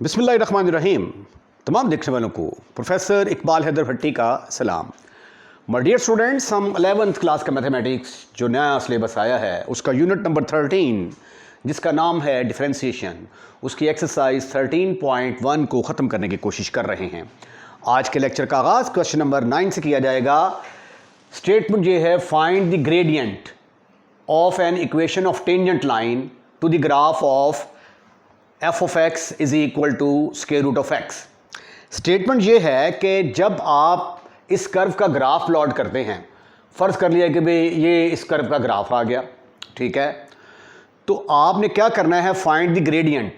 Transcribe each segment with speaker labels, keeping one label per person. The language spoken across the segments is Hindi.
Speaker 1: बिस्मिल्लाहिर्रहमानिर्रहीम। तमाम देखने वालों को प्रोफेसर इकबाल हैदर भट्टी का सलाम। माय डियर स्टूडेंट्स, हम 11th क्लास का मैथमेटिक्स जो नया सिलेबस आया है उसका यूनिट नंबर 13 जिसका नाम है डिफरेंशिएशन, उसकी एक्सरसाइज 13.1 को ख़त्म करने की कोशिश कर रहे हैं। आज के लेक्चर का आगाज़ क्वेश्चन नंबर 9 से किया जाएगा। स्टेटमेंट ये है, find the gradient of an equation of tangent line to the graph of f of x is equal to square root of x। Statement ये है कि जब आप इस कर्व का ग्राफ प्लॉट करते हैं, फ़र्ज़ कर लिया कि भाई ये इस कर्व का ग्राफ आ गया, ठीक है, तो आपने क्या करना है, फाइंड द ग्रेडियंट।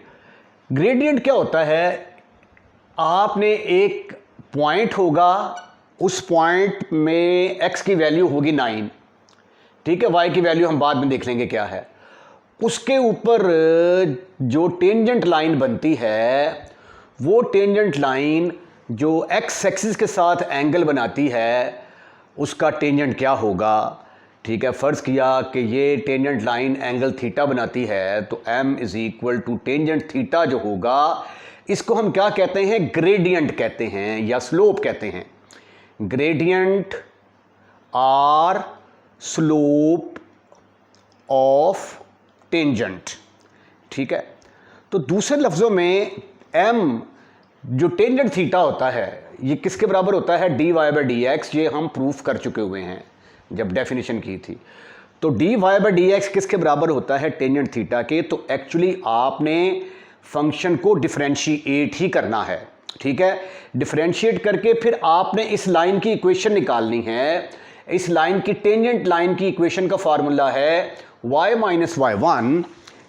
Speaker 1: ग्रेडियंट क्या होता है, आपने एक पॉइंट होगा, उस पॉइंट में x की वैल्यू होगी 9, ठीक है, y की वैल्यू हम बाद में देख लेंगे क्या है। उसके ऊपर जो टेंजेंट लाइन बनती है, वो टेंजेंट लाइन जो एक्स एक्सिस के साथ एंगल बनाती है, उसका टेंजेंट क्या होगा, ठीक है। फ़र्ज़ किया कि ये टेंजेंट लाइन एंगल थीटा बनाती है, तो m is equal to tangent theta जो होगा, इसको हम क्या कहते हैं, ग्रेडियंट कहते हैं या स्लोप कहते हैं। Gradient or slope of tangent, ठीक है। तो दूसरे लफ्ज़ों में m जो टेंजेंट थीटा होता है, ये किसके बराबर होता है, dy बाई डी एक्स। ये हम प्रूफ कर चुके हुए हैं जब डेफिनेशन की थी। तो dy बाई डी एक्स किसके बराबर होता है, टेंजेंट थीटा के। तो एक्चुअली आपने फंक्शन को डिफरेंशिएट ही करना है, ठीक है। डिफरेंशिएट करके फिर आपने इस लाइन की इक्वेशन निकालनी है। इस लाइन की टेंजेंट लाइन की इक्वेशन का फार्मूला है y minus y1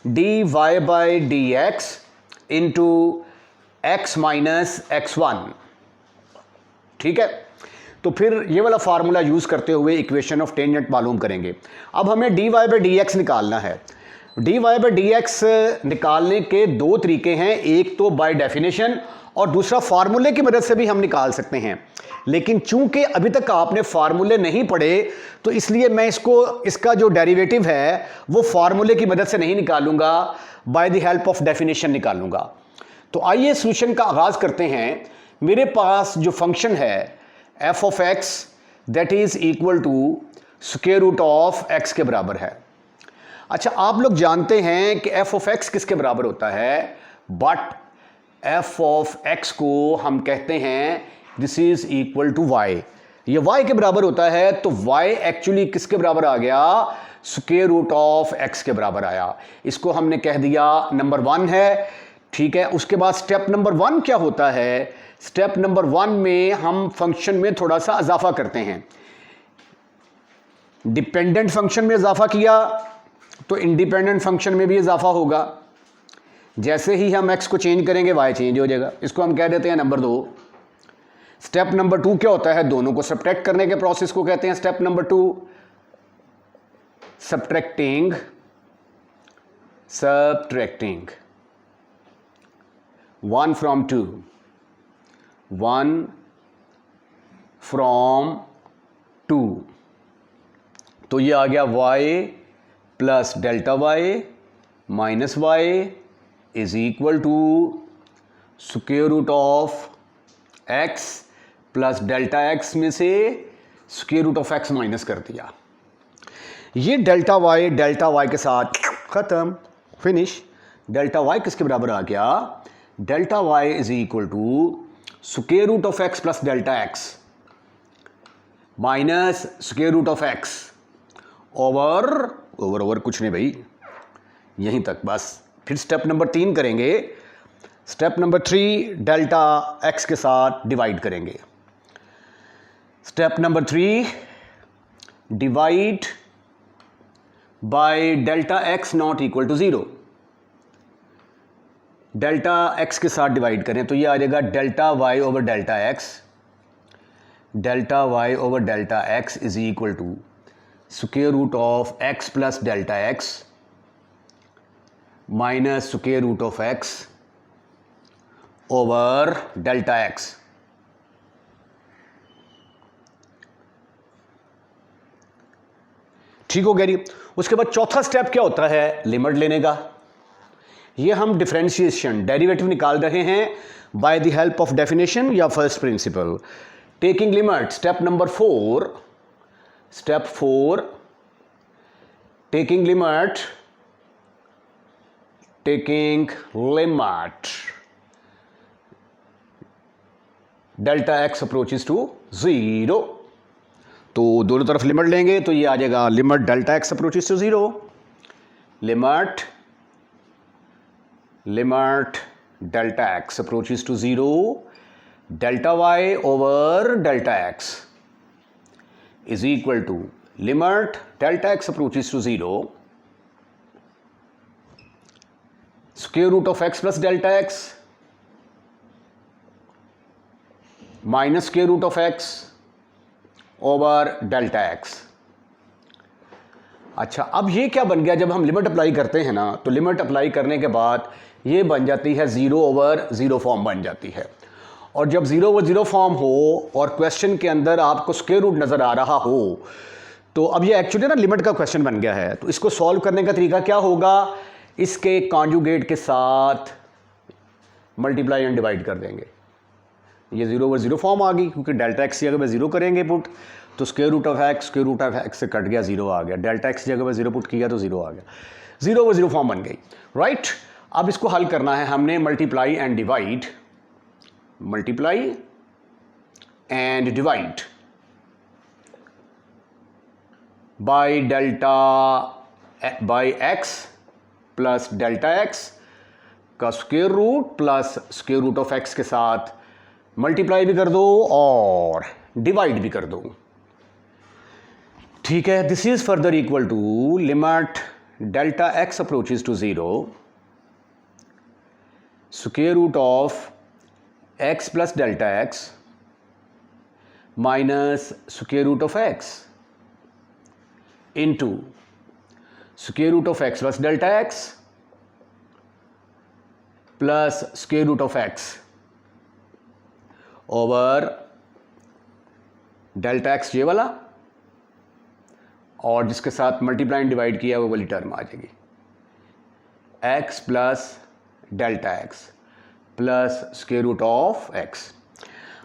Speaker 1: dy by d x into x minus x1, ठीक है। तो फिर ये वाला फार्मूला यूज़ करते हुए इक्वेशन ऑफ टेंजेंट मालूम करेंगे। अब हमें dy बाई डी एक्स निकालना है। dy बाई डी एक्स निकालने के दो तरीके हैं, एक तो बाय डेफिनेशन और दूसरा फार्मूले की मदद से भी हम निकाल सकते हैं। लेकिन चूंकि अभी तक आपने फार्मूले नहीं पढ़े, तो इसलिए मैं इसका जो डेरिवेटिव है वो फार्मूले की मदद से नहीं निकालूंगा, bye the help of definition निकालूंगा। तो आइए सॉल्यूशन का आगाज़ करते हैं। मेरे पास जो फंक्शन है f of x that is equal to square root of x के बराबर है। अच्छा, आप लोग जानते हैं कि f ऑफ x किसके बराबर होता है, बट f ऑफ x को हम कहते हैं this is equal to y। ये y के बराबर होता है, तो y एक्चुअली किसके बराबर आ गया, स्क्वायर रूट ऑफ x के बराबर आया। इसको हमने कह दिया नंबर 1 है, ठीक है। उसके बाद स्टेप नंबर 1 क्या होता है, स्टेप नंबर 1 में हम फंक्शन में थोड़ा सा इजाफा करते हैं। डिपेंडेंट फंक्शन में इजाफा किया तो इंडिपेंडेंट फंक्शन में भी इजाफा होगा। जैसे ही हम x को चेंज करेंगे y चेंज हो जाएगा। इसको हम कह देते हैं नंबर 2। स्टेप नंबर 2 क्या होता है, दोनों को सब्ट्रैक्ट करने के प्रोसेस को कहते हैं step number 2, subtracting 1 from 2, 1 from 2। तो ये आ गया y plus delta y minus y is equal to square root of x plus delta x में से square root of x minus कर दिया। ये डेल्टा y के साथ ख़त्म, फिनिश। डेल्टा y किसके बराबर आ गया, delta y is equal to square root of x plus delta x minus square root of x over कुछ नहीं भाई, यहीं तक बस। फिर स्टेप नंबर 3 करेंगे। स्टेप नंबर 3 डेल्टा x के साथ डिवाइड करेंगे। Step number 3 divide by delta x not equal to 0। Delta x के साथ डिवाइड करें तो ये आ जाएगा delta y over delta x। Delta y over delta x is equal to square root of x plus delta x minus square root of x over delta x। ठीक हो गया। उसके बाद चौथा स्टेप क्या होता है, लिमिट लेने का। ये हम डिफरेंशिएशन डेरिवेटिव निकाल रहे हैं by the help of definition या first principle. Taking limit, step number 4, step 4, taking limit delta x approaches to 0। तो दोनों तरफ लिमिट लेंगे तो ये आ जाएगा limit delta x approaches to 0, limit delta x approaches to 0, delta y over delta x is equal to limit delta x approaches to 0 square root of x plus delta x minus square root of x over delta x. अच्छा, अब ये क्या बन गया, जब हम लिमिट अप्लाई करते हैं ना, तो लिमिट अप्लाई करने के बाद ये बन जाती है 0 ओवर 0 फॉर्म बन जाती है। और जब 0 ओवर 0 फॉर्म हो और क्वेश्चन के अंदर आपको स्क्वायर रूट नज़र आ रहा हो, तो अब ये एक्चुअली ना लिमिट का क्वेश्चन बन गया है। तो इसको सॉल्व करने का तरीका क्या होगा, इसके कॉन्जुगेट के साथ मल्टीप्लाई एंड डिवाइड कर देंगे। ये 0 ओवर 0 फॉर्म आ गई, क्योंकि डेल्टा एक्स की जगह पे 0 करेंगे पुट, तो स्क्वायर रूट ऑफ एक्स से कट गया, 0 आ गया। डेल्टा एक्स की जगह पे 0 पुट किया तो 0 आ गया, 0 ओवर 0 फॉर्म बन गई, राइट। अब इसको हल करना है हमने, multiply and divide by x plus delta x का square root plus square root of x के साथ मल्टीप्लाई भी कर दो और डिवाइड भी कर दो, ठीक है। This is further equal to limit delta x approaches to 0 square root of x plus delta x minus square root of x into square root of x plus delta x plus square root of x over delta x ये वाला, और जिसके साथ मल्टीप्लाई एंड डिवाइड किया वो वाली टर्म आ जाएगी, x plus delta x plus square root of x.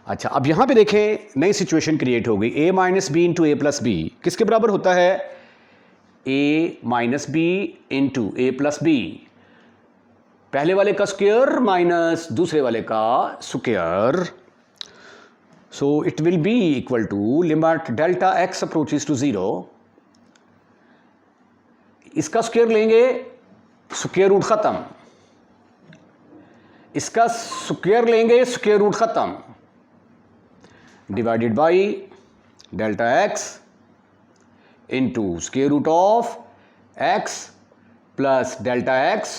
Speaker 1: अच्छा, अब यहां पे देखें नई सिचुएशन क्रिएट हो गई, a minus b into a plus b किसके बराबर होता है, a minus b into a plus b, पहले वाले का स्क्वायर माइनस दूसरे वाले का square. So it will be equal to limit delta x approaches to 0, इसका स्क्वायर लेंगे, स्क्वायर रूट खत्म, इसका स्क्वायर लेंगे, स्क्वायर रूट खत्म, divided by delta x into square root of x plus delta x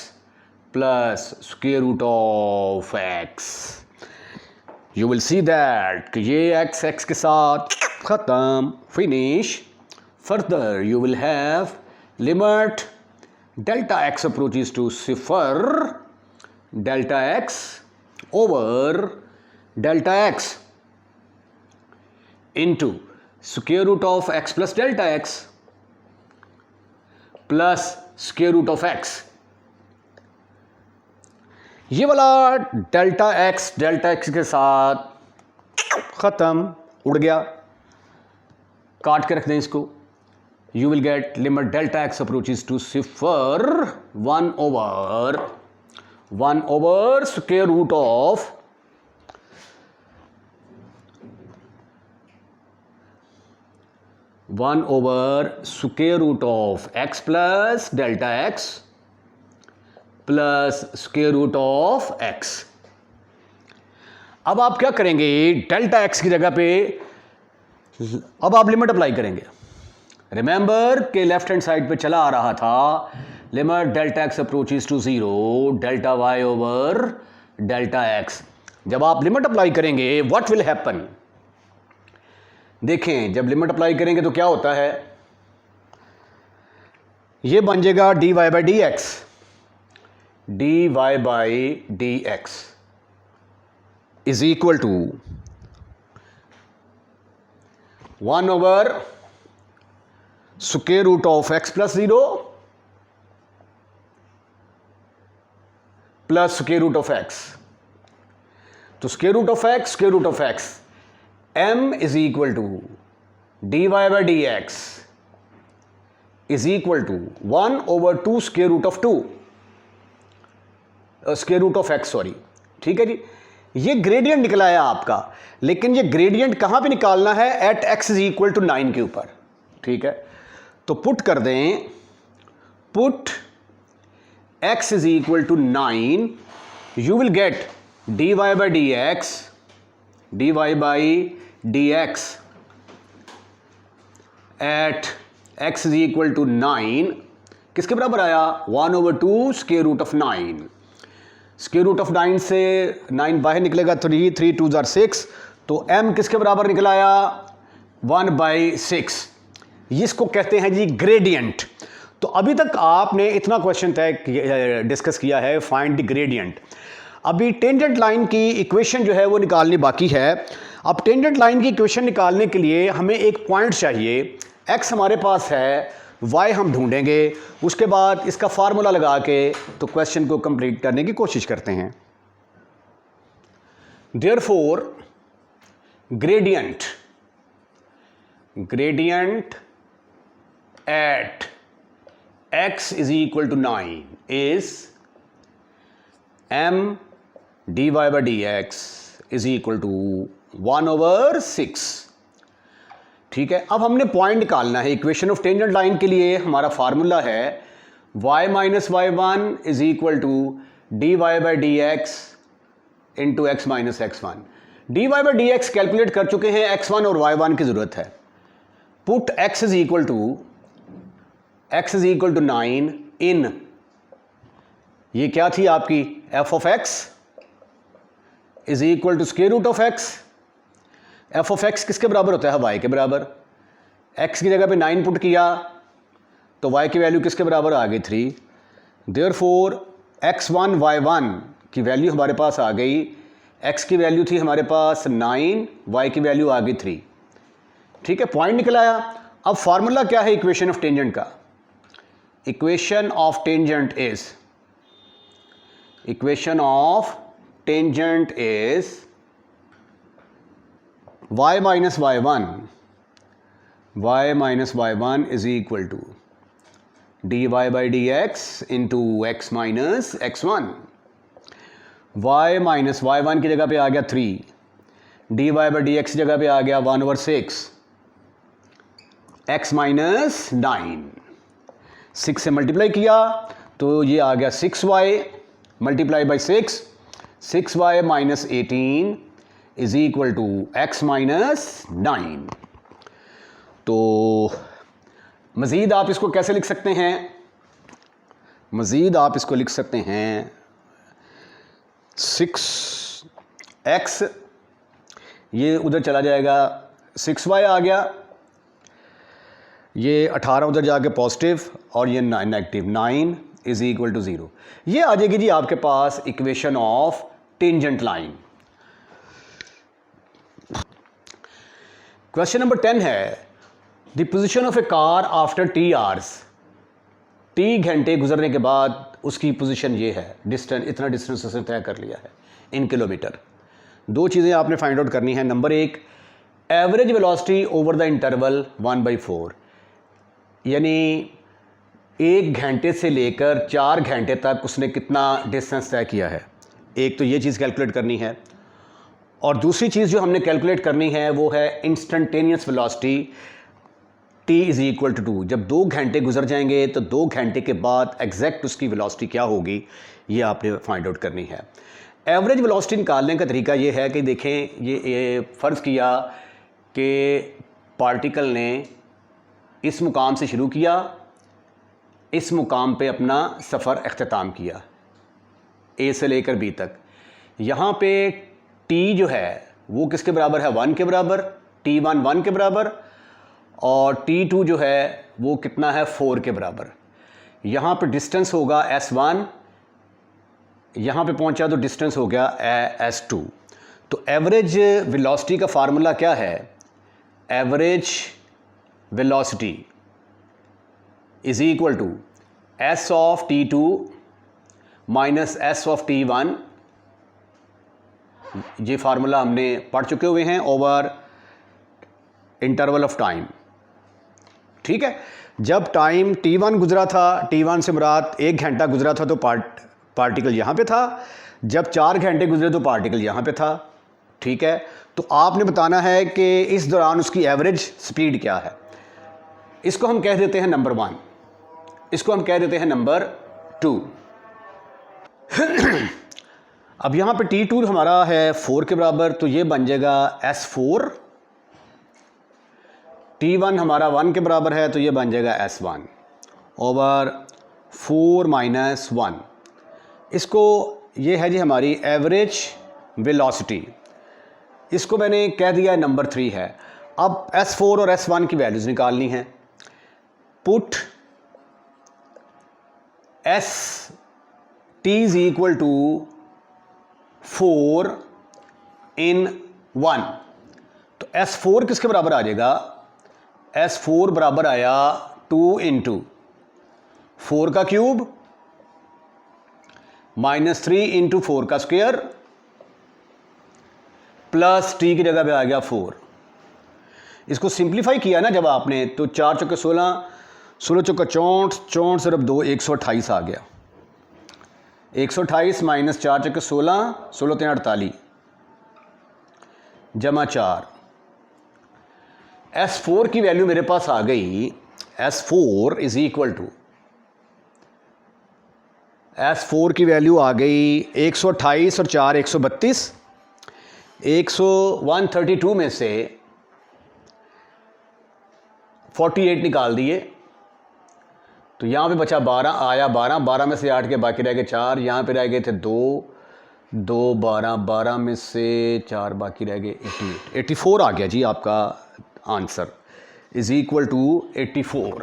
Speaker 1: plus square root of x. You will see that कि ये एक्स एक्स के साथ खत्म, finish. Further you will have limit delta x approaches to 0 delta x over delta x into square root of x plus delta x plus square root of x. ये वाला डेल्टा एक्स के साथ खत्म, उड़ गया, काट के रख दें इसको। You will get limit delta x approaches to 0 1 over square root of square root of x plus delta x plus square root of x. अब आप क्या करेंगे, डेल्टा एक्स की जगह पे अब आप लिमिट अप्लाई करेंगे। रिमेंबर के लेफ्ट हैंड साइड पे चला आ रहा था limit delta x approaches to 0 delta y over delta x. जब आप लिमिट अप्लाई करेंगे व्हाट विल हैपन, देखें जब लिमिट अप्लाई करेंगे तो क्या होता है, ये बन जाएगा dy by d x, dy by d x is equal to 1 over square root of x plus 0 plus square root of x. तो square root of x, square root of x, m is equal to dy by d x is equal to 1/2 square root of 2 square root of x, sorry. ठीक है जी, ये ग्रेडियंट निकला है आपका, लेकिन ये ग्रेडियंट कहां पे निकालना है? At x is equal to 9 के ऊपर। ठीक है, तो पुट कर दें, put x is equal to 9, you will get dy by d x, dy by d x at x is equal to 9 किसके बराबर आया? 1/2 square root of 9। Square root of 9 से 9 बाहर निकलेगा 3, 3 2 जार 6, तो m किसके बराबर निकल आया? 1/6। इसको कहते हैं जी ग्रेडियंट। तो अभी तक आपने इतना क्वेश्चन तय डिस्कस किया है, फाइंड द ग्रेडियंट। अभी टेंजेंट लाइन की इक्वेशन जो है वो निकालनी बाकी है। अब टेंजेंट लाइन की इक्वेशन निकालने के लिए हमें एक पॉइंट चाहिए। x हमारे पास है, y हम ढूंढेंगे, उसके बाद इसका फार्मूला लगा के तो क्वेश्चन को कंप्लीट करने की कोशिश करते हैं। Therefore gradient at x is equal to 9 is m dy by d x is equal to 1/6। ठीक है, अब हमने पॉइंट निकालना है। इक्वेशन ऑफ टेंजेंट लाइन के लिए हमारा फार्मूला है y minus y1 is equal to dy by d x into x minus x1। dy by d x calculate कर चुके हैं, x1 और y1 की जरूरत है। Put x is equal to 9 in, ये क्या थी आपकी? f of x is equal to square root of x। f of x किसके बराबर होता है? y के बराबर। x की जगह पे 9 पुट किया तो y की वैल्यू किसके बराबर आ गई? 3। देयरफॉर x1 y1 की वैल्यू हमारे पास आ गई। x की वैल्यू थी हमारे पास 9, y की वैल्यू आ गई 3। ठीक है, पॉइंट निकल आया। अब फार्मूला क्या है इक्वेशन ऑफ टेंजेंट का? Equation of tangent is y minus y1 is equal to dy by d x into x minus x1। y minus y1 की जगह पे आ गया 3, dy बाई डी एक्स की जगह पे आ गया 1/6, x माइनस 9। 6 से मल्टीप्लाई किया तो ये आ गया 6y multiply by 6y minus 18 is equal to x minus 9। तो मज़ीद आप इसको कैसे लिख सकते हैं? मज़ीद आप इसको लिख सकते हैं 6x, ये उधर चला जाएगा, 6y आ गया, ये 18 उधर जाके पॉजिटिव और ये नेगेटिव 9 इज इक्वल टू 0। ये आ जाएगी जी आपके पास equation of tangent line. Question number 10 है the position of a car after t hours. t घंटे गुजरने के बाद उसकी पोजीशन ये है, डिस्टेंस, इतना डिस्टेंस उसने तय कर लिया है इन किलोमीटर। दो चीज़ें आपने फाइंड आउट करनी है। Number 1, average velocity over the interval 1/4, यानी 1 घंटे से लेकर 4 घंटे तक उसने कितना डिस्टेंस तय किया है। एक तो ये चीज़ कैलकुलेट करनी है, और दूसरी चीज़ जो हमने कैलकुलेट करनी है वो है instantaneous velocity t is equal to 2। जब 2 घंटे गुजर जाएंगे तो 2 घंटे के बाद एग्जैक्ट उसकी वेलोसिटी क्या होगी, ये आपने फाइंड आउट करनी है। एवरेज वेलोसिटी निकालने का तरीका ये है कि देखें, ये फ़र्ज़ किया कि पार्टिकल ने इस मुकाम से शुरू किया, इस मुकाम पे अपना सफ़र अख्ताम किया ए से लेकर बी तक। यहाँ पे t जो है वो किसके बराबर है? 1 के बराबर, t1 1 के बराबर, और t2 जो है वो कितना है? 4 के बराबर। यहाँ पे डिस्टेंस होगा s1, यहाँ पे पहुँचा तो डिस्टेंस हो गया s2। तो एवरेज वेलोसिटी का फार्मूला क्या है? Average velocity is equal to s of t2 minus s of t one, ये फार्मूला हमने पढ़ चुके हुए हैं, ओवर इंटरवल ऑफ टाइम। ठीक है, जब टाइम t1 गुजरा था, t1 से मुराद 1 घंटा गुजरा था तो पार्टिकल यहाँ पे था, जब 4 घंटे गुजरे तो पार्टिकल यहाँ पे था। ठीक है, तो आपने बताना है कि इस दौरान उसकी एवरेज स्पीड क्या है। इसको हम कह देते हैं नंबर 1, इसको हम कह देते हैं नंबर 2। अब यहाँ पे t2 हमारा है 4 के बराबर, तो ये बन जाएगा S4। t1 हमारा 1 के बराबर है, तो ये बन जाएगा S1 ओवर 4 माइनस 1। इसको ये है जी हमारी एवरेज वेलोसिटी, इसको मैंने कह दिया नंबर 3 है। अब S4 और S1 की वैल्यूज़ निकालनी है। Put S t is equal to 4 in 1, तो S4 किसके बराबर आ जाएगा? S4 बराबर आया 2 इंटू 4 का क्यूब माइनस 3 इंटू 4 का स्क्वायर प्लस t की जगह पे आ गया 4। इसको सिंप्लीफाई किया ना जब आपने, तो 4 चौके 16, 16 चौका 64, 64 सिर्फ 2, 128 आ गया। 128 माइनस 4 चौके 16, 16 3 48 जमा 4। S4 की वैल्यू मेरे पास आ गई, S4 is equal to, S4 की वैल्यू आ गई 128 और 4 132, 132 में से 48 निकाल दिए, तो यहाँ पे बचा 12, आया 12, 12 में से 8 के बाकी रह गए 4, यहाँ पे रह गए थे 2, 2 12, 12 में से 4 बाकी रह गए 88, 84 आ गया जी आपका आंसर इज इक्वल टू 84।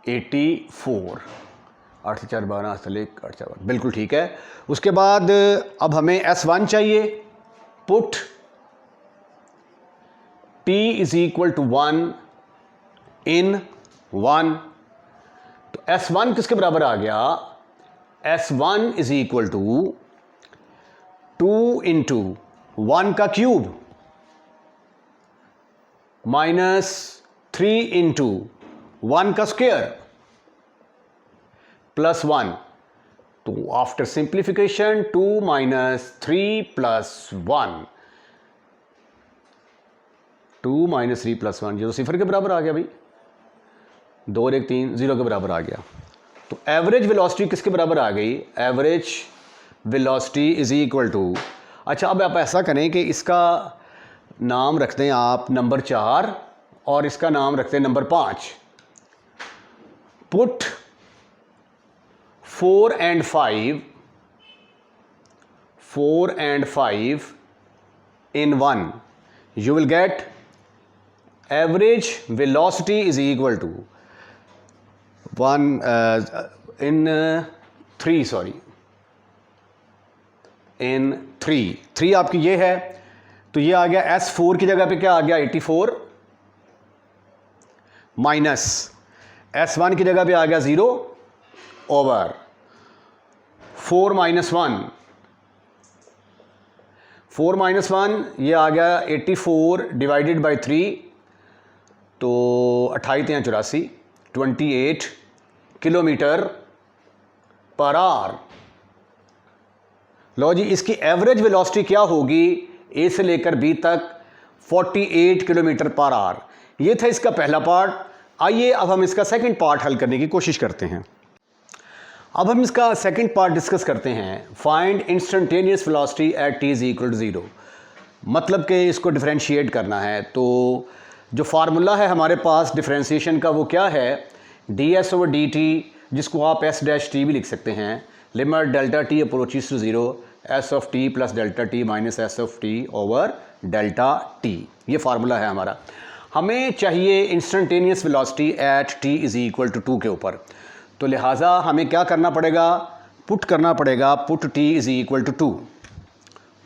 Speaker 1: 84 8 से 4 12 8 से 1 8 4, बिल्कुल ठीक है। उसके बाद अब हमें S1 चाहिए। Put t is equal to 1 in 1, तो S1 किसके बराबर आ गया? S1 is equal to 2 into 1 का क्यूब माइनस 3 इंटू 1 का स्क्वायर प्लस 1। तो after simplification 2 minus 3 plus 1, 2 minus 3 plus 1, ये तो सिफर के बराबर आ गया भाई, 2 और 1 3, 0 के बराबर आ गया। तो एवरेज वेलोसिटी किसके बराबर आ गई? Average velocity is equal to, अच्छा अब आप ऐसा करें कि इसका नाम रखते हैं आप नंबर 4 और इसका नाम रखते हैं number 5। Put 4 and 5 in 1, you will get average velocity is equal to 3 आपकी ये है, तो ये आ गया S4 की जगह पे क्या आ गया? 84 माइनस S1 की जगह पे आ गया 0 ओवर 4 माइनस 1, 4 माइनस 1 ये आ गया 84 डिवाइडेड बाई 3, तो 28 या 84, 28 किलोमीटर पर आवर। लो जी, इसकी एवरेज वेलोसिटी क्या होगी? ए से लेकर बी तक 48 किलोमीटर पर आवर। ये था इसका पहला पार्ट। आइए अब हम इसका सेकंड पार्ट हल करने की कोशिश करते हैं। अब हम इसका सेकंड पार्ट डिस्कस करते हैं। Find instantaneous velocity at t is equal to 0, मतलब कि इसको डिफरेंशिएट करना है। तो जो फार्मूला है हमारे पास डिफरेंशिएशन का वो क्या है? ds ओवर dt, जिसको आप s डैश t भी लिख सकते हैं, limit delta t approaches to 0 s of t plus delta t minus s of t over delta t। ये फार्मूला है हमारा। हमें चाहिए instantaneous velocity at t is equal to 2 के ऊपर, तो लिहाजा हमें क्या करना पड़ेगा? पुट करना पड़ेगा। Put t is equal to 2,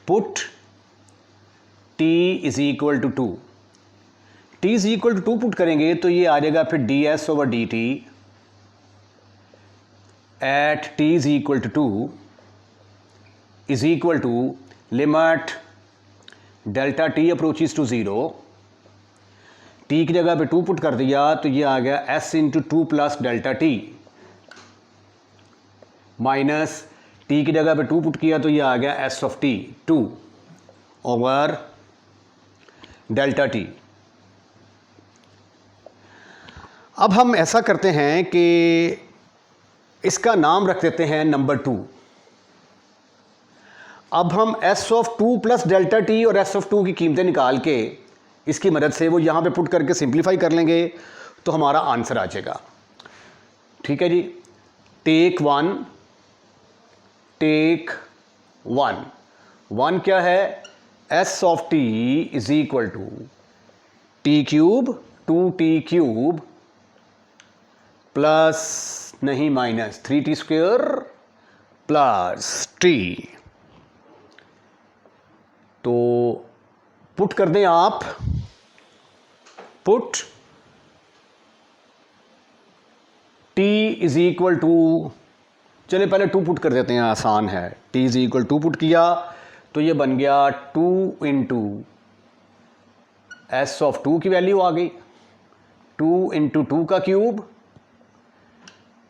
Speaker 1: put t is equal to 2, t is equal to 2 put करेंगे तो ये आ जाएगा फिर ds over dt at t is equal to 2 is equal to limit delta t approaches to 0, t की जगह पे 2 पुट कर दिया तो ये आ गया s into 2 plus delta T, minus T की जगह पे 2 पुट किया तो ये आ गया s of T 2 over delta T. अब हम ऐसा करते हैं कि इसका नाम रख देते हैं नंबर 2। अब हम s of 2 plus delta T और s ऑफ 2 की कीमतें निकाल के इसकी मदद से वो यहाँ पे पुट करके सिंप्लीफाई कर लेंगे तो हमारा आंसर आ जाएगा। ठीक है जी, टेक वन वन क्या है, s of t is equal to t cube 2t cube plus नहीं minus 3t square plus t। तो पुट कर दें आप, put t is equal to, चलिए पहले 2 पुट कर देते हैं, आसान है। t इज इक्वल 2 पुट किया तो ये बन गया 2 इंटू s ऑफ 2 की वैल्यू आ गई 2 इंटू 2 का क्यूब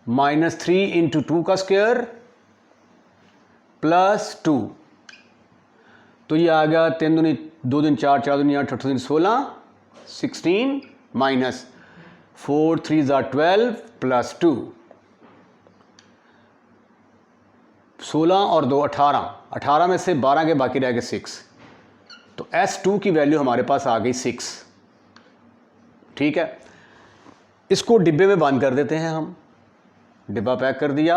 Speaker 1: माइनस 3 इंटू 2 का स्क्वायर प्लस 2, तो ये आ गया 3 दूनी 2 दिन 4, 4 दूनी 8, 8 दिन 16, 16 माइनस 4 3 ज़ा 12 प्लस 2, 16 और 2 18, 18 में से 12 के बाकी रह गए 6, तो S2 की वैल्यू हमारे पास आ गई 6। ठीक है, इसको डिब्बे में बंद कर देते हैं हम, डिब्बा पैक कर दिया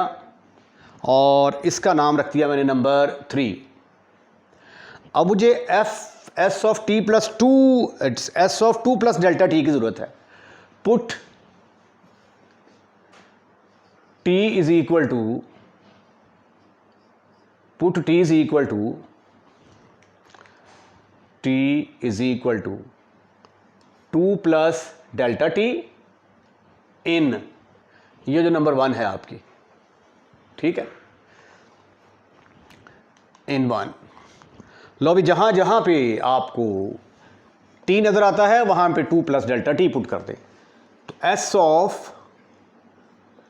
Speaker 1: और इसका नाम रख दिया मैंने नंबर 3। अब मुझे s of t plus 2 s of 2 plus delta t की ज़रूरत है। Put t is equal to, put t is equal to, t is equal to 2 plus delta t in, ये जो नंबर 1 है आपकी, ठीक है, इन 1। लो भी जहां जहां पे आपको t नजर आता है वहां पे 2 प्लस डेल्टा t पुट कर दें। तो s of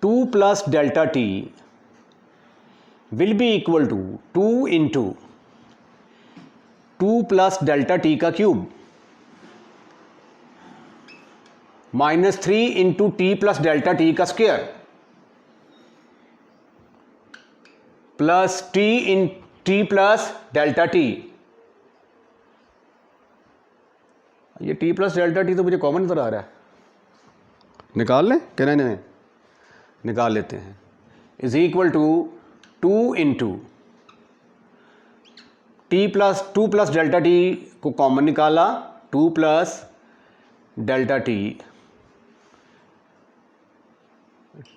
Speaker 1: 2 plus delta t will be equal to 2 into 2 plus delta t का cube minus 3 into t plus delta T का square plus t in t plus delta T. ये टी प्लस डेल्टा टी तो मुझे कॉमन नजर आ रहा है, निकाल लें क्या? नहीं, निकाल लेते हैं। Is equal to 2 into t plus 2 plus delta t को कॉमन निकाला, 2 plus delta t,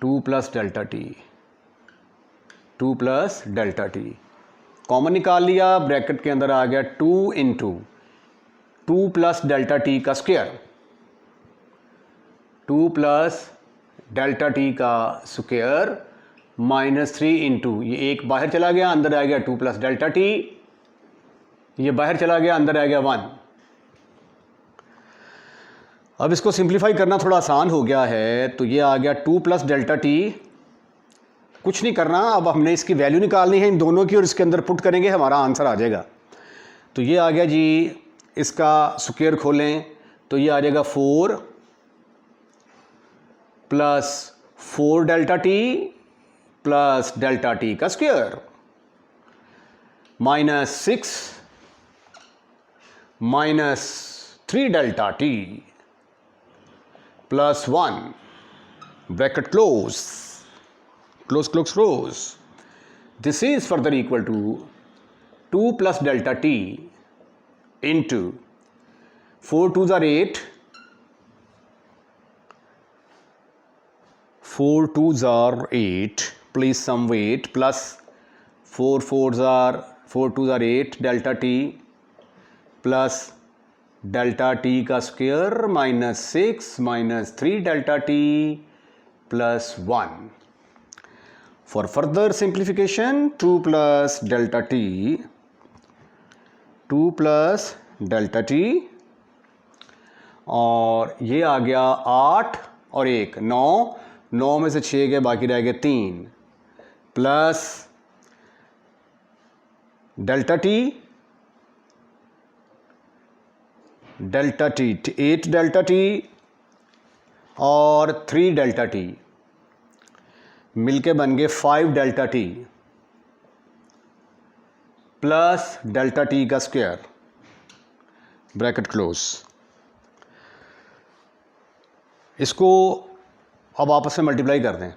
Speaker 1: 2 plus delta t, 2 plus delta t common निकाल लिया, ब्रैकेट के अंदर आ गया 2 इंटू 2 प्लस डेल्टा टी का स्क्वायर, 2 प्लस डेल्टा टी का स्क्वायर माइनस 3 इंटू, ये एक बाहर चला गया, अंदर आ गया 2 प्लस डेल्टा टी, ये बाहर चला गया, अंदर आ गया 1। अब इसको सिंप्लीफाई करना थोड़ा आसान हो गया है, तो ये आ गया 2 प्लस डेल्टा टी, कुछ नहीं करना, अब हमने इसकी वैल्यू निकालनी है इन दोनों की और इसके अंदर पुट करेंगे, हमारा आंसर आ जाएगा। तो ये आ गया जी, इसका स्क्वायर खोलें तो ये आ जाएगा 4 plus 4 delta T plus delta T का square minus 6 minus 3 delta T plus 1, bracket close, close close close. This is further equal to 2 plus delta t into 4 2 ज़ार 8, 4 2 ज़ार 8, प्लीज सम वेट, प्लस 4 4 ज़ार 4 2 ज़ार 8 delta T plus delta T का square minus 6 minus 3 delta T plus 1। For further simplification, 2 plus delta t, 2 plus delta t, और ये आ गया 8 और 1 9, 9 में से 6 गए, बाकी रह गए 3, plus delta T, delta T 8 delta T और 3 डेल्टा टी मिलके बन गए 5 delta T plus delta T का स्क्वायर, ब्रैकेट क्लोज। इसको अब आपस में मल्टीप्लाई कर दें।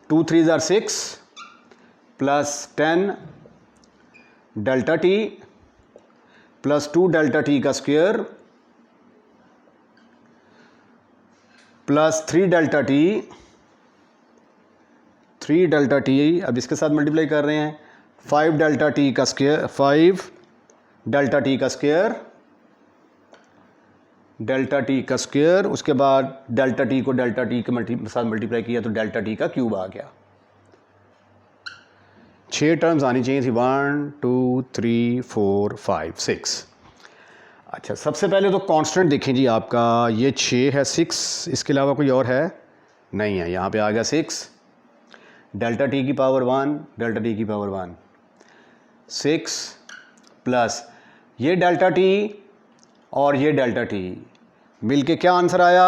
Speaker 1: 2 3 = 6 plus 10 delta T plus 2 delta T का square plus 3 delta t, 3 delta T अब इसके साथ मल्टीप्लाई कर रहे हैं, 5 डेल्टा टी का स्क्वायर, 5 डेल्टा टी का स्क्वायर, डेल्टा टी का स्क्वायर, उसके बाद डेल्टा टी को डेल्टा टी के साथ मल्टीप्लाई किया तो डेल्टा टी का क्यूब आ गया। 6 टर्म्स आनी चाहिए थी, 1 2 3 4 5 6। अच्छा, सबसे पहले तो कांस्टेंट देखें जी, आपका ये 6 है, 6 इसके अलावा कोई और है नहीं है, यहाँ पे आ गया 6, डेल्टा टी की पावर 1, डेल्टा टी की पावर 1, 6 प्लस ये डेल्टा टी और ये डेल्टा टी मिलके क्या आंसर आया,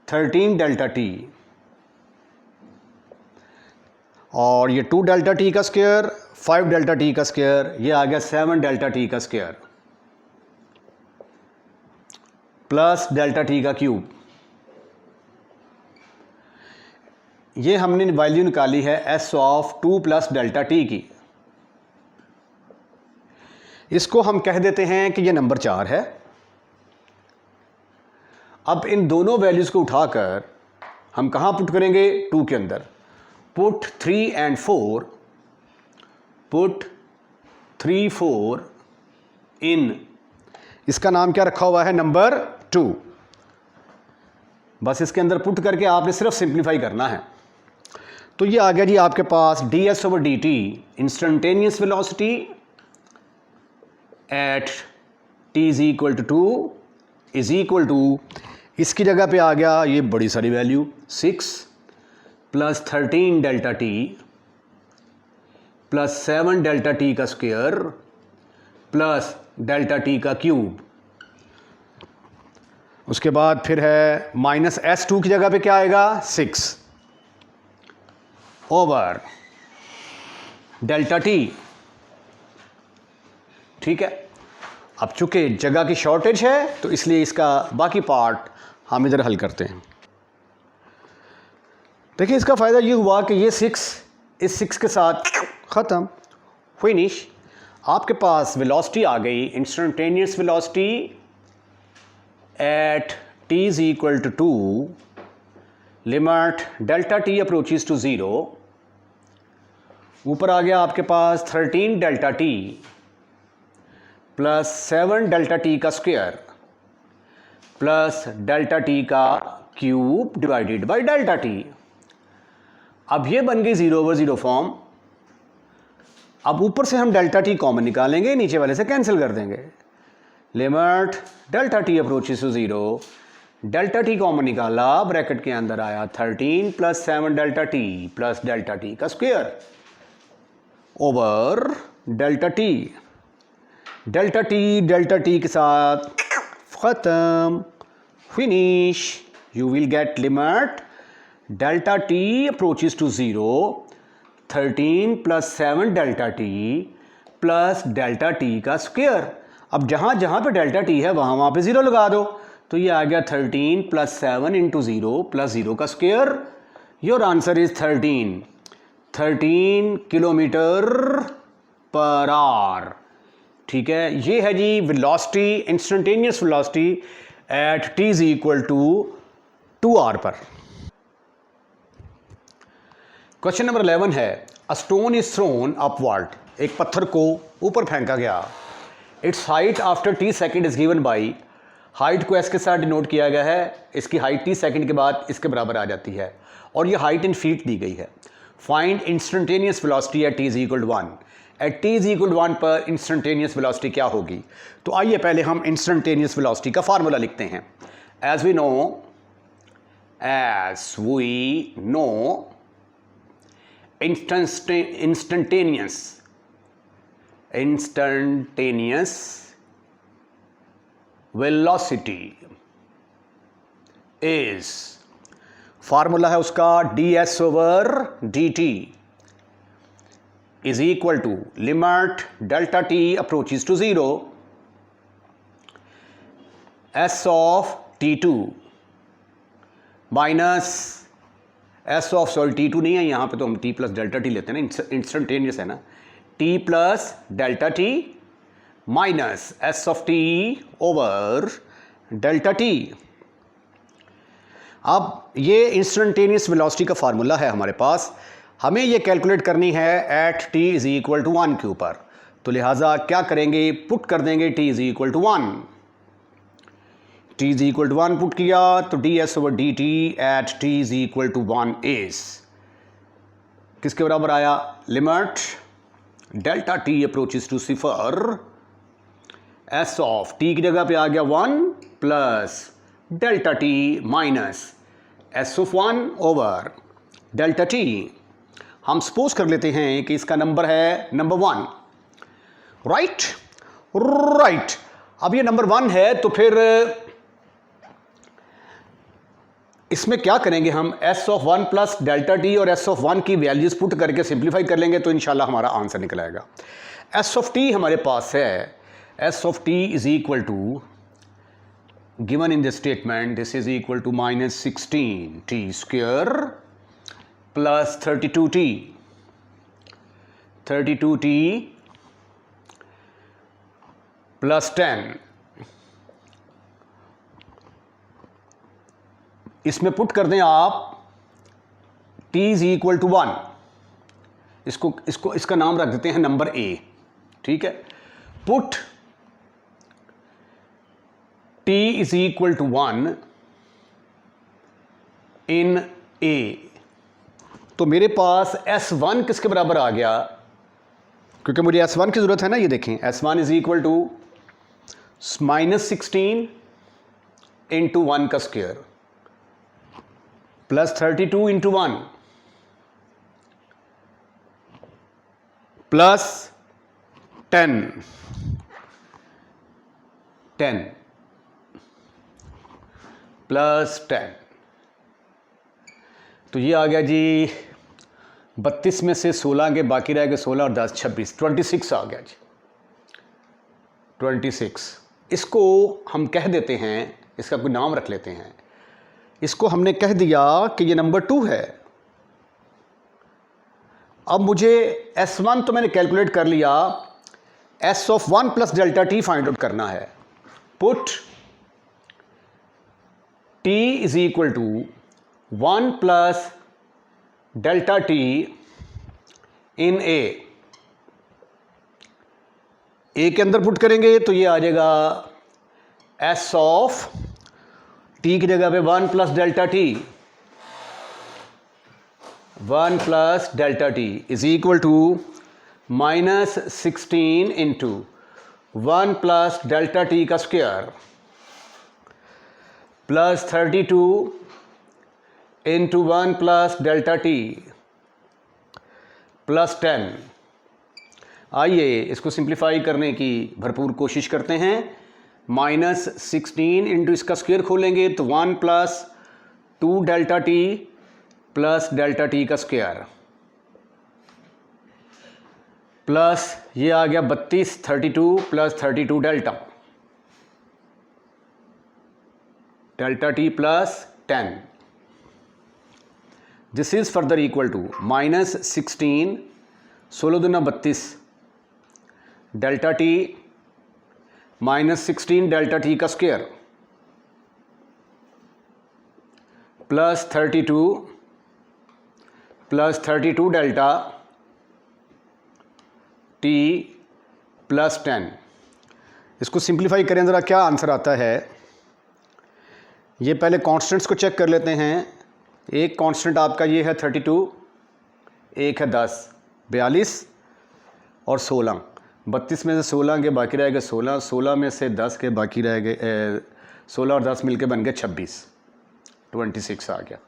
Speaker 1: 13 डेल्टा टी, और ये 2 डेल्टा टी का स्क्वायर, 5 डेल्टा टी का स्क्वायर, ये आ गया 7 डेल्टा टी का स्क्वायर प्लस डेल्टा टी का क्यूब। ये हमने वैल्यू निकाली है s of 2 plus delta t की। इसको हम कह देते हैं कि ये नंबर 4 है। अब इन दोनों वैल्यूज को उठाकर हम कहां पुट करेंगे, 2 के अंदर। पुट 3 and 4, पुट 3 4 इन, इसका नाम क्या रखा हुआ है, नंबर 2। बस इसके अंदर पुट करके आपने सिर्फ सिंप्लीफाई करना है। तो ये आ गया जी आपके पास ds/dt, instantaneous velocity at t = 2 is equal to, इसकी जगह पे आ गया ये बड़ी सारी value 6 plus 13 delta T plus 7 delta T का स्क्वायर प्लस डेल्टा टी का क्यूब। उसके बाद फिर है माइनस s2 की जगह पे क्या आएगा, 6 ओवर डेल्टा टी। ठीक है, अब चूंकि जगह की शॉर्टेज है तो इसलिए इसका बाकी पार्ट हम इधर हल करते हैं। देखिए, इसका फ़ायदा ये हुआ कि ये 6 इस 6 के साथ ख़त्म, फिनिश। आपके पास वेलोसिटी आ गई, instantaneous velocity at t = 2, limit delta T approaches to 0। ऊपर आ गया आपके पास 13 delta T plus 7 delta T का स्क्वायर प्लस डेल्टा टी का cube divided by delta T. अब ये बन गई 0/0 फॉर्म। अब ऊपर से हम डेल्टा टी कॉमन निकालेंगे, नीचे वाले से कैंसिल कर देंगे। Limit delta T approaches to 0, delta t common निकाला, ब्रैकेट के अंदर आया 13 plus 7 delta T plus delta T का square over delta T. Delta T के साथ ख़त्म, finish. You will get limit delta T approaches to 0, 13 plus 7 delta T plus delta T का स्क्वायर। अब जहाँ जहाँ पे डेल्टा टी है वहाँ वहाँ पे 0 लगा दो, तो ये आ गया 13 प्लस 7 इंटू 0 प्लस 0 का square. Your answer is 13 kilometre पर आवर। ठीक है, ये है जी velocity, instantaneous velocity at t = 2 r पर। क्वेश्चन नंबर 11 है, a stone is thrown upward. एक पत्थर को ऊपर फेंका गया। Its height after t second is given by height को एस के साथ डिनोट किया गया है, इसकी हाइट टी सेकंड के बाद इसके बराबर आ जाती है और ये हाइट इन फीट दी गई है। Find instantaneous velocity at t is equal to 1। At t is equal to 1 पर इंस्टेंटेनियस वेलोसिटी क्या होगी? तो आइए पहले हम इंस्टेंटेनियस वेलोसिटी का फार्मूला लिखते हैं। As we know instantaneous velocity is, formula है उसका ds over dt is equal to limit delta t approaches to 0 s of t2 minus s of t2 नहीं है यहाँ पे, तो हम t प्लस डेल्टा टी लेते हैं ना, इंस्टेंटेनियस है ना, t plus delta T minus s of t over delta T. अब ये इंस्टेंटेनियस वेलोसिटी का फार्मूला है हमारे पास, हमें ये कैलकुलेट करनी है at t is equal to 1 के ऊपर। तो लिहाजा क्या करेंगे, पुट कर देंगे t is equal to 1। t is equal to 1 put किया तो ds over dt at t is equal to 1 is किसके बराबर आया, limit delta t approaches to 0 s of t की जगह पे आ गया 1 plus delta t minus s of 1 over delta t। हम सपोज कर लेते हैं कि इसका नंबर है नंबर 1, राइट। अब ये नंबर 1 है तो फिर इसमें क्या करेंगे हम, s of 1 plus delta T और s ऑफ 1 की वैल्यूज पुट करके सिंप्लीफाई कर लेंगे तो इंशाल्लाह हमारा आंसर निकल आएगा। s ऑफ t हमारे पास है, s of t is equal to, given in this statement, this is equal to minus 16t square plus 32t plus 10। इसमें पुट कर दें आप t इज इक्वल टू 1, इसका नाम रख देते हैं नंबर a, ठीक है। Put t is equal to 1 in a, तो मेरे पास s1 किसके बराबर आ गया, क्योंकि मुझे s1 की जरूरत है ना, ये देखें s1 is equal to minus 16 into 1 का square plus 32 into 1 plus 10 plus 10, तो ये आ गया जी 32 में से 16 के बाकी रह गए 16 और 10 26, 26 आ गया जी, 26। इसको हम कह देते हैं, इसका कोई नाम रख लेते हैं, इसको हमने कह दिया कि ये नंबर 2 है। अब मुझे S1 तो मैंने कैलकुलेट कर लिया, S of 1 plus delta t find out करना है। Put t is equal to 1 plus delta T in a के अंदर पुट करेंगे तो ये आ जाएगा S ऑफ t की जगह पे 1 plus delta t, 1 plus delta t is equal to minus 16 into 1 plus delta T का square plus 32 into 1 plus delta T plus 10। आइए इसको सिंप्लीफाई करने की भरपूर कोशिश करते हैं। माइनस 16 इंटू इसका स्क्वायर खोलेंगे तो 1 plus 2 delta T plus delta T का स्क्वायर प्लस ये आ गया 32 32 plus 32 delta T plus 10। This is further equal to minus 16 16 दूना 32 delta T minus 16 delta T का square plus 32 delta T plus 10। इसको सिंप्लीफाई करें ज़रा, क्या आंसर आता है। ये पहले कांस्टेंट्स को चेक कर लेते हैं। एक कांस्टेंट आपका ये है 32, एक है 10, 42 और 16। 32 में से 16 के बाकी रह गए 16, 16 में से 10 के बाकी रह गए 16 और 10 मिलके बन गए 26, 26 आ गया।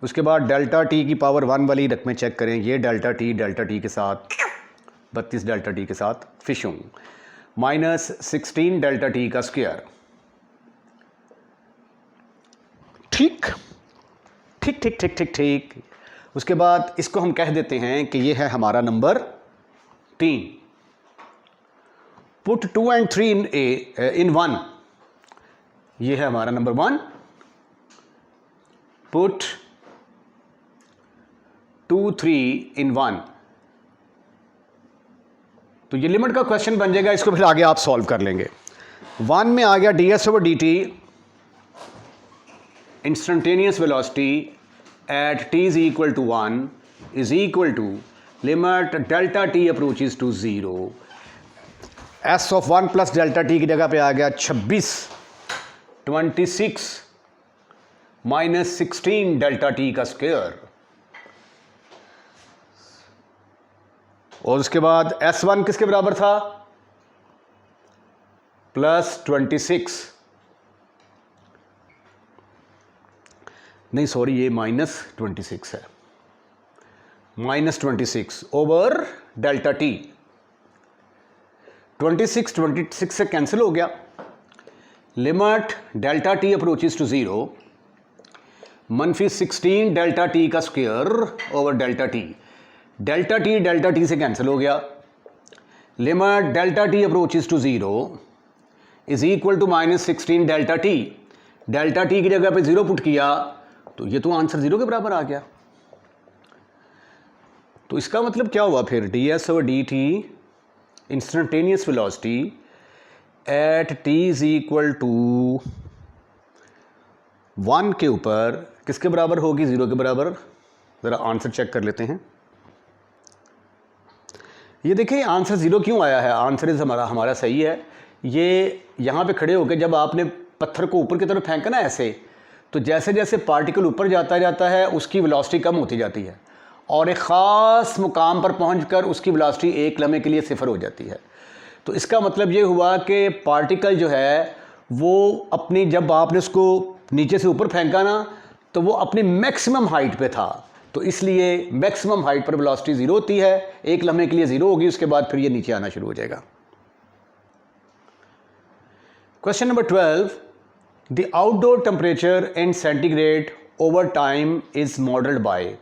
Speaker 1: उसके बाद डेल्टा टी की पावर 1 वाली रकमें चेक करें। ये डेल्टा टी के साथ 32 डेल्टा टी के साथ फिशुंग माइनस 16 डेल्टा टी का स्क्वायर। ठीक ठीक ठीक ठीक ठीक ठीक। उसके बाद इसको हम कह देते हैं कि ये है हमारा नंबर 3। Put 2 and 3 in 1। ये है हमारा नंबर 1। Put 2, 3 in 1। तो ये लिमिट का क्वेश्चन बन जाएगा, इसको फिर आगे आप सॉल्व कर लेंगे। 1 में आ गया ds/dt instantaneous velocity at t is equal to 1 is equal to limit delta t approaches to 0। s of 1 plus delta t की जगह पे आ गया 26 minus 16 डेल्टा टी का स्क्वायर। और उसके बाद s1 किसके बराबर था? प्लस 26, नहीं सॉरी ये माइनस 26 है, माइनस 26 ओवर डेल्टा टी। 26 से कैंसिल हो गया। Limit delta T approaches to 0 मनफी 16 डेल्टा टी का square over delta T. Delta t से कैंसिल हो गया। Limit delta T approaches to 0 is equal to minus 16 delta T. Delta t की जगह पे 0 पुट किया तो ये तो आंसर 0 के बराबर आ गया। तो इसका मतलब क्या हुआ फिर? ds/dt instantaneous velocity at t is equal to 1 के ऊपर किसके बराबर होगी? 0 के बराबर। ज़रा आंसर चेक कर लेते हैं। ये देखिए आंसर 0 क्यों आया है? आंसर इज हमारा सही है। ये यहाँ पे खड़े होकर जब आपने पत्थर को ऊपर की तरफ फेंका ना ऐसे, तो जैसे जैसे पार्टिकल ऊपर जाता है उसकी वेलोसिटी कम होती जाती है और एक ख़ास मुकाम पर पहुंचकर उसकी वेलोसिटी एक लम्हे के लिए 0 हो जाती है। तो इसका मतलब ये हुआ कि पार्टिकल जो है वो अपनी, जब आपने उसको नीचे से ऊपर फेंका ना तो वो अपनी मैक्सिमम हाइट पे था, तो इसलिए मैक्सिमम हाइट पर वेलोसिटी 0 होती है। एक लम्हे के लिए 0 होगी, उसके बाद फिर ये नीचे आना शुरू हो जाएगा। Question number 12, the outdoor temperature in centigrade over time is modelled by.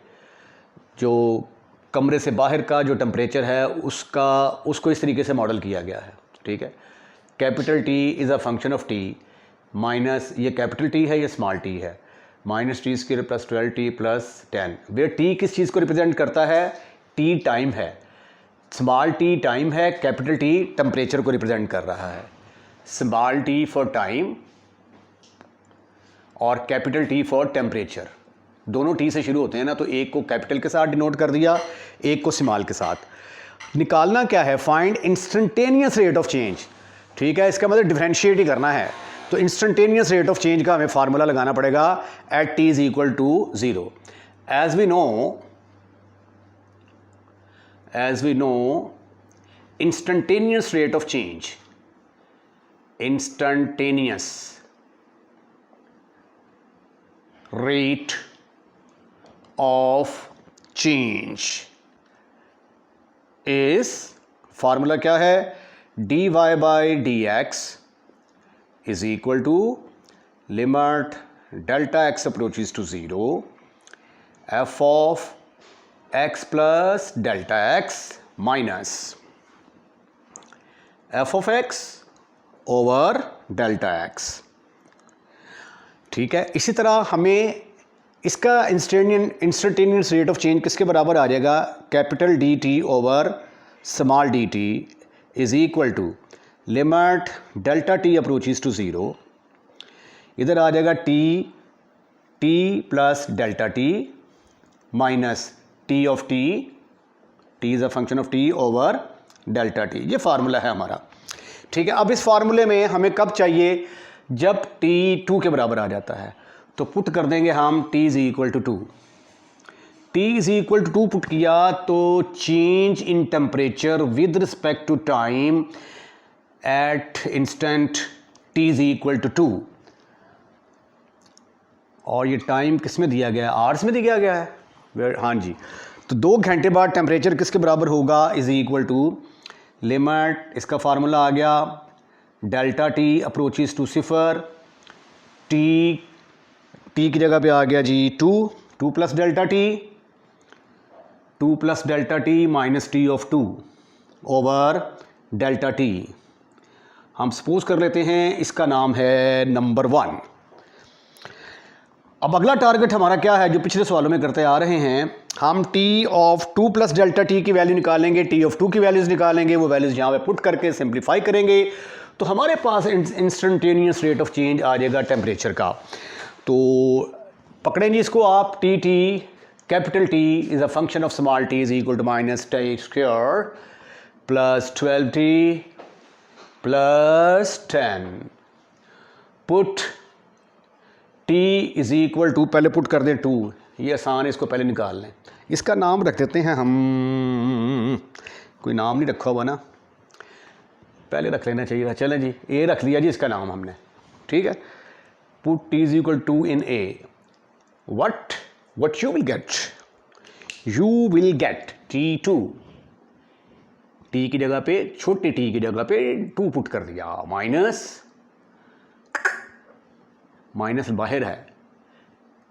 Speaker 1: जो कमरे से बाहर का जो टेम्परेचर है उसको इस तरीके से मॉडल किया गया है। ठीक है, capital T is a function of T minus, ये कैपिटल टी है, ये स्मॉल टी है, minus T square plus 12t plus 10। वे टी किस चीज़ को रिप्रेजेंट करता है? टी टाइम है, स्मॉल टी टाइम है, कैपिटल टी टेम्परेचर को रिप्रेजेंट कर रहा है। स्मॉल टी फॉर टाइम और कैपिटल टी फॉर टेम्परेचर, दोनों टी से शुरू होते हैं ना, तो एक को कैपिटल के साथ डिनोट कर दिया, एक को स्मॉल के साथ। निकालना क्या है? Find instantaneous rate of change. ठीक है, इसका मतलब डिफरेंशिएट ही करना है। तो इंस्टेंटेनियस रेट ऑफ चेंज का हमें फार्मूला लगाना पड़ेगा at t is equal to 0। As we know instantaneous rate of change, instantaneous rate of change is, formula क्या है? dy बाई dx is equal to limit delta x approaches to 0 f of x plus delta x minus f of x over delta x। ठीक है, इसी तरह हमें इसका इंस्टेंटेनियस रेट ऑफ चेंज किसके बराबर आ जाएगा? Capital D T over small D t is equal to limit delta T approaches to 0। इधर आ जाएगा t plus delta T minus t of t is a function of t over delta T. ये फार्मूला है हमारा। ठीक है, अब इस फार्मूले में हमें कब चाहिए जब t 2 के बराबर आ जाता है तो पुट कर देंगे हम t is equal to 2। t is equal to 2 put किया तो change in temperature with respect to time at instant t is equal to 2, और ये टाइम किस में दिया गया है, आवर्स में दिया गया है। हाँ जी, तो 2 घंटे बाद टेम्परेचर किसके बराबर होगा, इज़ इक्वल टू लिमिट, इसका फार्मूला आ गया delta T approaches to 0, t की जगह पे आ गया जी 2 plus delta t, 2 plus delta T minus t of 2 over delta t. हम सपोज कर लेते हैं इसका नाम है नंबर 1। अब अगला टारगेट हमारा क्या है, जो पिछले सवालों में करते आ रहे हैं, हम t of 2 plus delta t की वैल्यू निकालेंगे, t ऑफ 2 की वैल्यूज़ निकालेंगे, वो वैल्यूज़ यहाँ पे पुट करके सिंप्लीफाई करेंगे तो हमारे पास इंस्टेंटेनियस रेट ऑफ चेंज आ जाएगा टेम्परेचर का। तो पकड़ेंगे इसको आप, T capital T is a function of small t is equal to minus T square plus 12t plus 10, put t is equal to, पहले पुट कर दें 2, ये आसान है, इसको पहले निकाल लें। इसका नाम रख देते हैं हम, कोई नाम नहीं रखा हुआ ना, पहले रख लेना चाहिए था। चलें जी, ए रख लिया जी इसका नाम हमने, ठीक है। Put t is equal to in a, what you will get t2, t की जगह पे, छोटी t की जगह पे 2 पुट कर दिया, माइनस बाहर है,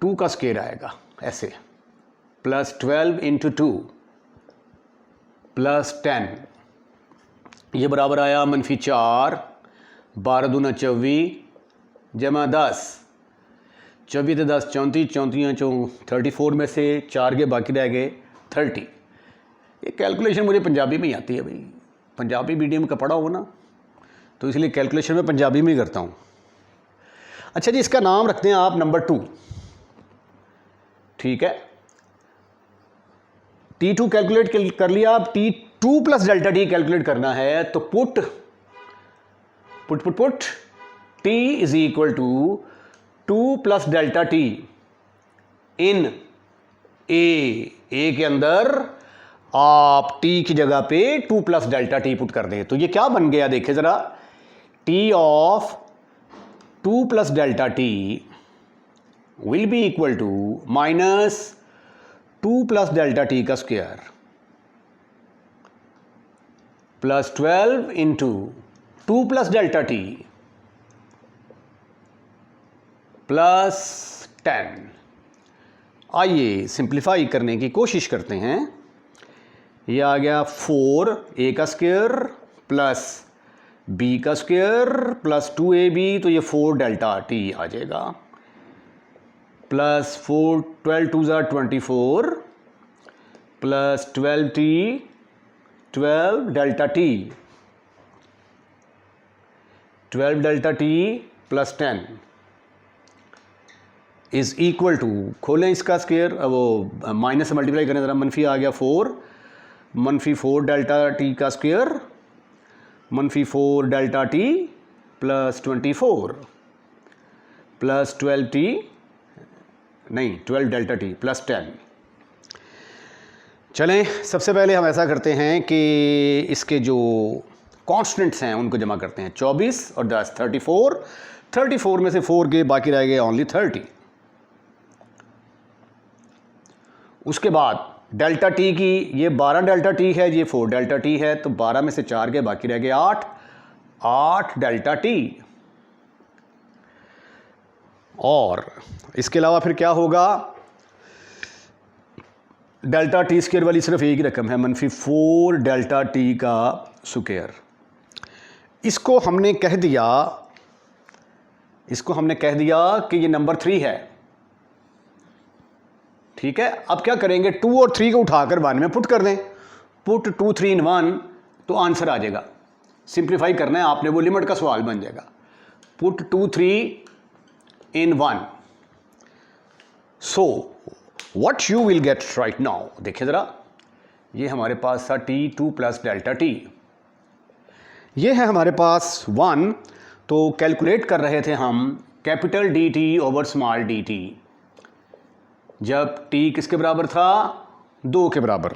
Speaker 1: 2 का स्क्वायर आएगा ऐसे, प्लस 12 इंटू 2 प्लस 10, ये बराबर आया -4, 12 दूना 24 जमा 10, 24 10 34, 34 34 में से 4 के बाकी रह गए 30। ये कैलकुलेशन मुझे पंजाबी में ही आती है भाई, पंजाबी मीडियम का पढ़ा हो ना, तो इसलिए कैलकुलेशन में पंजाबी में ही करता हूँ। अच्छा जी, इसका नाम रखते हैं आप नंबर 2, ठीक है। T2 कैलकुलेट कर लिया, अब T2 plus delta T calculate करना है तो put T is equal to 2 plus delta T in A के अंदर आप T की जगह पे 2 प्लस डेल्टा टी पुट कर दें तो ये क्या बन गया, देखिए जरा, T of 2 plus delta T will be equal to minus 2 plus delta T का square plus 12 into 2 plus delta T plus 10। आइए सिंप्लीफाई करने की कोशिश करते हैं। ये आ गया 4 a का स्क्वायर प्लस b का स्क्वायर प्लस 2ab, तो ये 4 डेल्टा टी आ जाएगा, plus 4 12 2 24 plus 12t 12 delta T 12 delta T plus 10 is equal to, खोलें इसका स्क्वायर, वो माइनस से मल्टीप्लाई करें ज़रा, मनफी आ गया 4 -4 डेल्टा टी का square -4 delta T plus 24 plus 12t नहीं 12 डेल्टा टी प्लस 10। चलें, सबसे पहले हम ऐसा करते हैं कि इसके जो कॉन्स्टेंट्स हैं उनको जमा करते हैं, 24 और 10 34 में से 4 के बाकी रह गए ओनली 30। उसके बाद डेल्टा टी की, ये 12 डेल्टा टी है, ये 4 डेल्टा टी है, तो 12 में से 4 के बाकी रह गए 8 डेल्टा टी। और इसके अलावा फिर क्या होगा, डेल्टा टी स्क्वायर वाली सिर्फ एक ही रकम है, -4 डेल्टा टी का स्क्वायर। इसको हमने कह दिया कि ये नंबर 3 है, ठीक है। अब क्या करेंगे, 2 और 3 को उठाकर 1 में पुट कर दें, पुट 2 3 इन 1 तो आंसर आ जाएगा। सिंप्लीफाई करना है आपने, वो लिमिट का सवाल बन जाएगा। Put 2 3 in 1, so what you will get right now, देखिए ज़रा, ये हमारे पास था T2 प्लस डेल्टा टी, ये है हमारे पास 1, तो कैलकुलेट कर रहे थे हम capital D T over small D T, जब t किसके बराबर था, 2 के बराबर,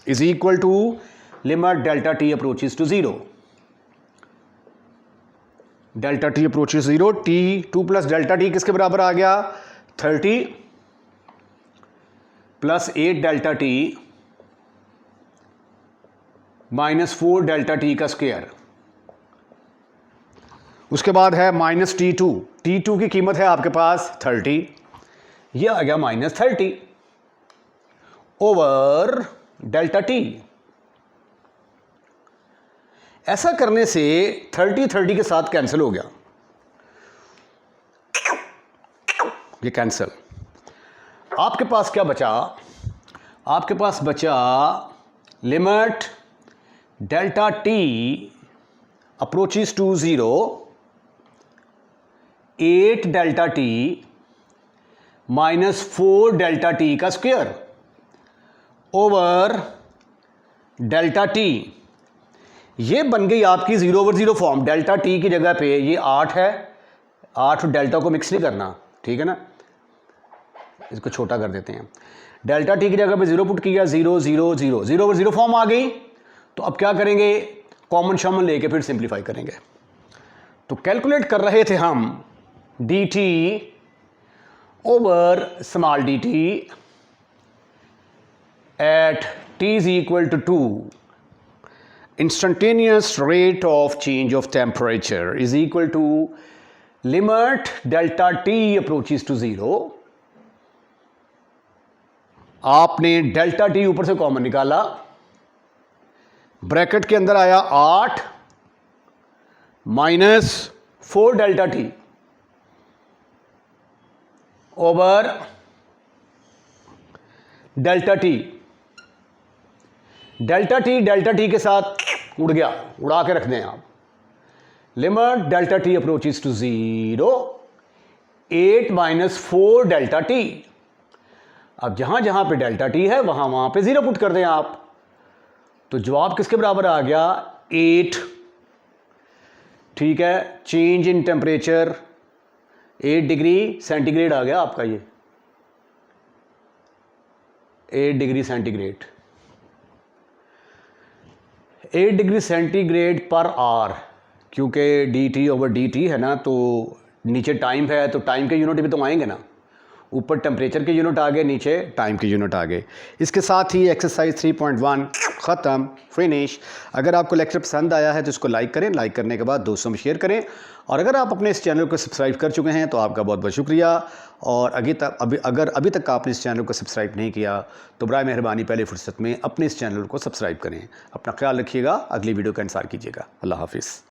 Speaker 1: is equal to limit delta T approaches to 0, delta T approaches 0, T 2 plus delta T किसके बराबर आ गया, 30 plus 8 delta T minus 4 delta T का स्क्वायर, उसके बाद है माइनस T2, T2 की कीमत है आपके पास 30, यह आ गया माइनस 30 ओवर डेल्टा टी। ऐसा करने से 30 के साथ कैंसिल हो गया, ये कैंसिल। आपके पास क्या बचा, आपके पास बचा limit delta T approaches to 0, 8 delta T minus 4 delta T का स्क्वायर ओवर डेल्टा टी। ये बन गई आपकी 0/0 फॉर्म। डेल्टा टी की जगह पे ये 8 है, 8 और डेल्टा को मिक्स नहीं करना, ठीक है ना, इसको छोटा कर देते हैं। डेल्टा टी की जगह पे 0 पुट किया, 0 0 0, 0/0 फॉर्म आ गई। तो अब क्या करेंगे, कॉमन शामन लेके फिर सिंप्लीफाई करेंगे। तो कैलकुलेट कर रहे थे हम D T over small D T at t is equal to 2, instantaneous rate of change of temperature is equal to limit delta t approaches to 0। आपने डेल्टा टी ऊपर से कॉमन निकाला, ब्रैकेट के अंदर आया 8 minus 4 delta T over delta T. Delta T के साथ उड़ गया, उड़ा के रख दें आप। Limit delta T approaches to 0, 8 minus 4 delta T. अब जहां जहां पे डेल्टा टी है वहां वहां पे 0 पुट कर दें आप। तो जवाब किसके बराबर आ गया, 8। ठीक है, change in temperature 8 degree centigrade आ गया आपका, ये 8 degree centigrade, 8 degree centigrade per hour. क्योंकि D T over D T है ना, तो नीचे टाइम है तो टाइम के यूनिट भी तो आएंगे ना। ऊपर टेम्परेचर के यूनिट आ गए, नीचे टाइम के यूनिट आ गए। इसके साथ ही एक्सरसाइज 3.1 ख़त्म, फिनिश। अगर आपको लेक्चर पसंद आया है तो इसको लाइक करें, लाइक करने के बाद दोस्तों में शेयर करें। और अगर आप अपने इस चैनल को सब्सक्राइब कर चुके हैं तो आपका बहुत बहुत शुक्रिया। और अगर अभी तक आपने इस चैनल को सब्सक्राइब नहीं किया तो बराए मेहरबानी पहले फुर्सत में अपने इस चैनल को सब्सक्राइब करें। अपना ख्याल रखिएगा, अगली वीडियो का इंतज़ार कीजिएगा। अल्लाह हाफिज़।